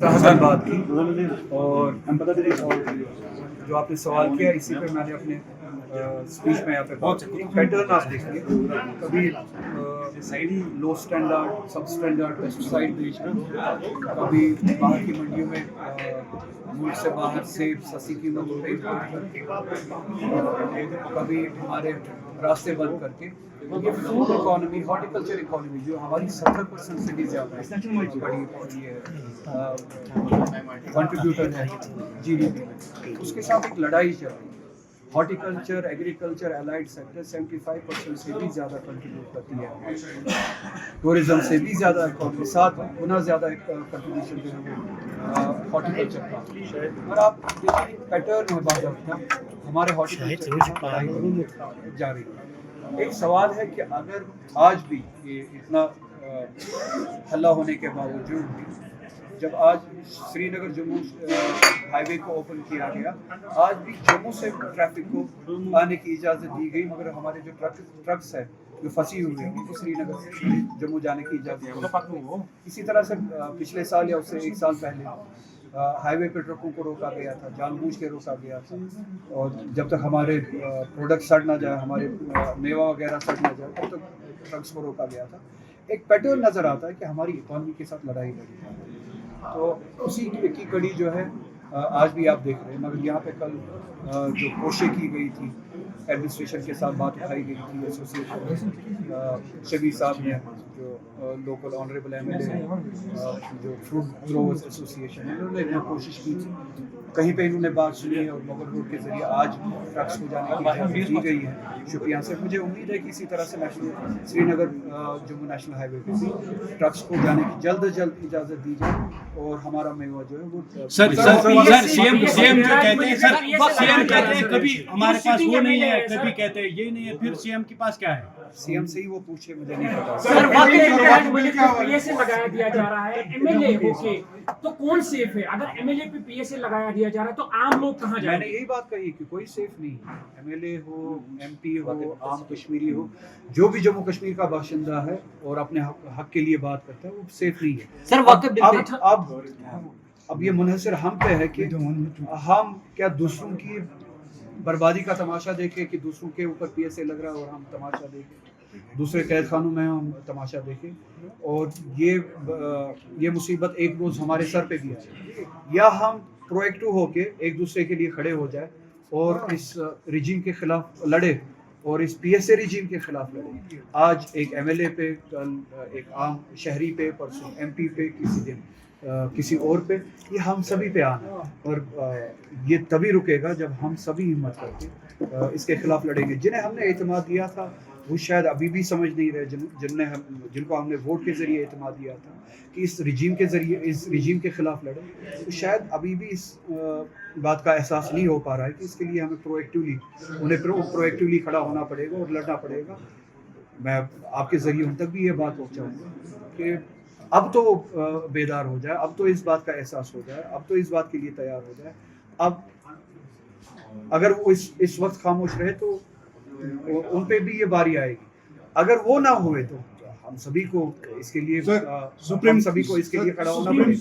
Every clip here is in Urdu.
حسن بات کی اور جو آپ نے سوال کیا اسی پہ میں نے اپنے اسپیچ میں یہاں پہ بہت پیٹرن آپ دیکھیے کبھی لو اسٹینڈرڈ سب اسٹینڈرڈ پیسٹیسائڈ بیچنا، کبھی باہر کی منڈیوں میں ملک سے باہر سیب سستی قیمتوں پہ کبھی ہمارے راستے بند کر کے یہ فوڈ اکانومی ہارٹیکلچر اکانومی جو ہماری 70% سے بھی زیادہ ہے بڑی کنٹریبیوٹر ہے جی ڈی پی میں، اس کے ساتھ ایک لڑائی چل رہی ہے۔ ہارٹیکلچر ایگریکلچر الائڈ سیکٹر 75% سے بھی زیادہ کنٹریبیوٹ کرتی ہے، ٹورزم سے بھی زیادہ، 7 گنا زیادہ کنٹریبیوشن جو ہے وہ ہارٹیکلچر کا۔ اور آپ دیکھیں پیٹرن ہے بعض ہمارے ہارٹیکلچر جاری ہے۔ ایک سوال ہے کہ اگر آج بھی یہ اتنا ہلہ ہونے کے باوجود بھی جب آج سری نگر جموں ہائی وے کو اوپن کیا گیا، آج بھی جموں سے ٹریفک کو آنے کی اجازت دی گئی، مگر ہمارے جو ٹرکس ہے جو پھنسی ہوئی ہیں ان کو سری نگر سے جموں جانے کی اجازت دی۔ اسی طرح سے پچھلے سال یا اس سے 1 سال پہلے ہائی وے پہ ٹرکوں کو روکا گیا تھا، جان بوجھ کے روکا گیا تھا، اور جب تک ہمارے پروڈکٹ سڑ نہ جائے، ہمارے میوہ وغیرہ سڑ نہ جائے تب تک ٹرکس کو روکا گیا تھا۔ ایک پیٹرن نظر آتا ہے کہ ہماری اکانومی کے ساتھ لڑائی لڑی ہے، تو اسی کی کڑی جو ہے آج بھی آپ دیکھ رہے ہیں۔ مگر یہاں پہ کل جو کوشش کی گئی تھی ایڈمنسٹریشن کے ساتھ بات اٹھائی گئی تھی، ایسوسیشن شبیر صاحب نے جو local honourable M L A جو فروٹ گروورز ایسوسیشن ہے، انہوں نے کوشش کی تھی، کہیں پہ انہوں نے بات سنی ہے اور مغل روڈ کے ذریعے آج ٹرکس کو جانے کی اجازت دی گئی ہے شوپیان سے۔ مجھے امید ہے کہ اسی طرح سے سری نگر جموں نیشنل ہائی وے پہ بھی ٹرکس کو جانے کی جلد از جلد اجازت دی جائے اور ہمارا میوہ جو ہے وہ سی ایم جو کہتے ہیں سی ایم کہتے ہیں کبھی ہمارے پاس وہ نہیں ہے، کبھی کہتے ہیں یہ نہیں ہے، پھر سی ایم کے پاس کیا ہے؟ سی ایم سے ہی وہ پوچھے، مجھے نہیں پتا۔ سر پی ایس اے لگایا دیا جا رہا ہے ایم ایل اے ہو کے، تو کون سیف ہے؟ اگر ایم ایل اے پہ پی ایس اے لگایا دیا جا رہا ہے تو عام لوگ کہاں جائیں؟ میں نے یہی بات کہی کہ کوئی سیف نہیں ہے، ایم ایل اے ہو، ایم پی ہو، عام کشمیری ہو، جو بھی جموں کشمیر کا باشندہ ہے اور اپنے حق کے لیے بات کرتا ہے وہ سیف نہیں ہے۔ سر وقت اب یہ منحصر ہم پہ ہے کہ ہم کیا دوسروں کی بربادی کا تماشا دیکھیں کہ دوسروں کے اوپر پی ایس اے لگ رہا ہے اور ہم تماشا دیکھیں، دوسرے قید خانوں میں ہم تماشا دیکھیں، اور یہ مصیبت ایک روز ہمارے سر پہ بھی آئے، یا ہم پرو ایکٹیو ہو کے ایک دوسرے کے لیے کھڑے ہو جائے اور اس رجیم کے خلاف لڑے اور اس پی ایس اے رجیم کے خلاف لڑے۔ آج ایک ایم ایل اے پہ، کل ایک عام شہری پہ، پرسوں ایم پی پہ، کسی دن کسی اور پہ، یہ ہم سبھی پہ آنا ہے، اور یہ تبھی رکے گا جب ہم سبھی ہمت کر کے اس کے خلاف لڑیں گے۔ جنہیں ہم نے اعتماد دیا تھا وہ شاید ابھی بھی سمجھ نہیں رہے، جن کو ہم نے ووٹ کے ذریعے اعتماد دیا تھا کہ اس رجیم کے ذریعے اس رجیم کے خلاف لڑیں، تو شاید ابھی بھی اس بات کا احساس نہیں ہو پا رہا ہے کہ اس کے لیے ہمیں پرو ایکٹیولی کھڑا ہونا پڑے گا اور لڑنا پڑے گا۔ میں آپ کے ذریعے ان تک بھی یہ بات پہنچاؤں گا کہ اب تو بیدار ہو جائے، اب تو اس بات کا احساس ہو جائے، اب تو اس بات کے لیے تیار ہو جائے۔ اب اگر وہ اس وقت خاموش رہے تو ان پہ بھی یہ باری آئے گی، اگر وہ نہ ہوئے تو ہم سبھی کو اس کے لیے کھڑا ہونا پڑے گا۔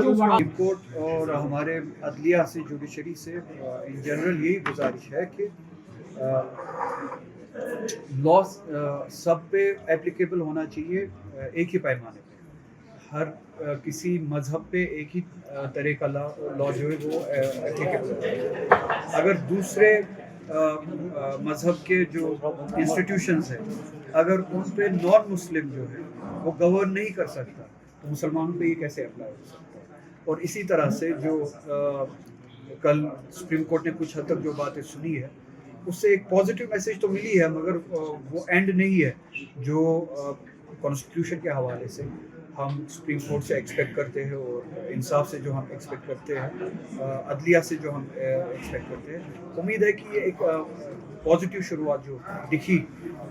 سپریم کورٹ اور ہمارے عدلیہ سے، جوڈیشری سے ان جنرل یہی گزارش ہے کہ لا سب پہ اپلیکیبل ہونا چاہیے، ایک ہی پیمانے پہ، ہر کسی مذہب پہ ایک ہی طرح کا لا جو ہے وہ اپلیکیبل ہونا چاہیے۔ اگر دوسرے مذہب کے جو انسٹیٹیوشنز ہیں اگر ان پہ نان مسلم جو ہے وہ گورن نہیں کر سکتا تو مسلمانوں پہ یہ کیسے اپلائی ہو سکتا ہے؟ اور اسی طرح سے جو کل سپریم کورٹ نے کچھ حد تک جو باتیں سنی ہے اس سے ایک پازیٹیو میسج تو ملی ہے، مگر وہ اینڈ نہیں ہے جو کانسٹیٹیوشن کے حوالے سے ہم سپریم کورٹ سے ایکسپیکٹ کرتے ہیں اور انصاف سے جو ہم ایکسپیکٹ کرتے ہیں، عدلیہ سے جو ہم ایکسپیکٹ کرتے ہیں۔ امید ہے کہ یہ ایک پازیٹیو شروعات جو دکھی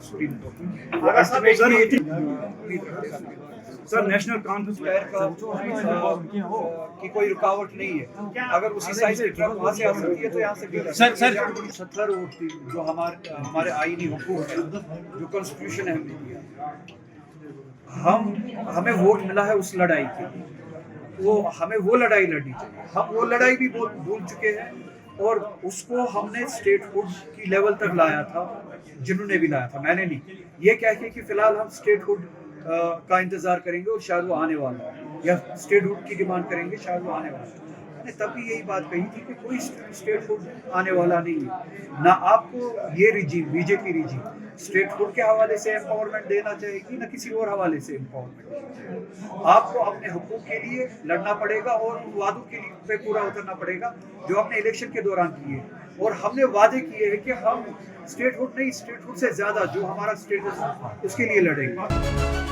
سپریم کورٹ سر نیشنل کانفرنس کی کوئی رکاوٹ نہیں ہے، اگر اسی سائز کی ٹرک وہاں سے آ سکتی ہے تو یہاں سے بھی۔ سر 70 ووٹ تھی جو ہمارے آئینی حقوق ہے، جو کانسٹیٹیوشن ہے ہمیں دیا، ہمیں ووٹ ملا ہے اس لڑائی کے لیے، وہ ہمیں وہ لڑائی لڑنی چاہیے. ہم وہ لڑائی بھی بھول چکے ہیں اور اس کو ہم نے اسٹیٹ ہوڈ کی لیول تک لایا تھا, جنہوں نے بھی لایا تھا, میں نے نہیں. یہ کہہ کے کہ فی الحال ہم اسٹیٹ ہوڈ کا انتظار کریں گے اور شاید وہ آنے والا ہے, یا اسٹیٹ ہوڈ کی ڈیمانڈ کریں گے شاید وہ آنے والا ہے. میں نے تب بھی یہی بات کہی تھی کہ کوئی اسٹیٹ ہوڈ آنے والا نہیں ہے. نہ آپ کو یہ رجیم, بی جے پی رجیم اسٹیٹ ہوڈ کے حوالے سے امپاورمنٹ دینا چاہے گی, نہ کسی اور حوالے سے امپاورمنٹ. آپ کو اپنے حقوق کے لیے لڑنا پڑے گا اور ان وعدوں کے لیے پہ پورا اترنا پڑے گا جو آپ نے الیکشن کے دوران کیے. اور ہم نے وعدے کیے ہیں کہ ہم اسٹیٹ ہوڈ نہیں, اسٹیٹ ہوڈ سے زیادہ جو ہمارا اسٹیٹس اس کے لیے لڑیں گے.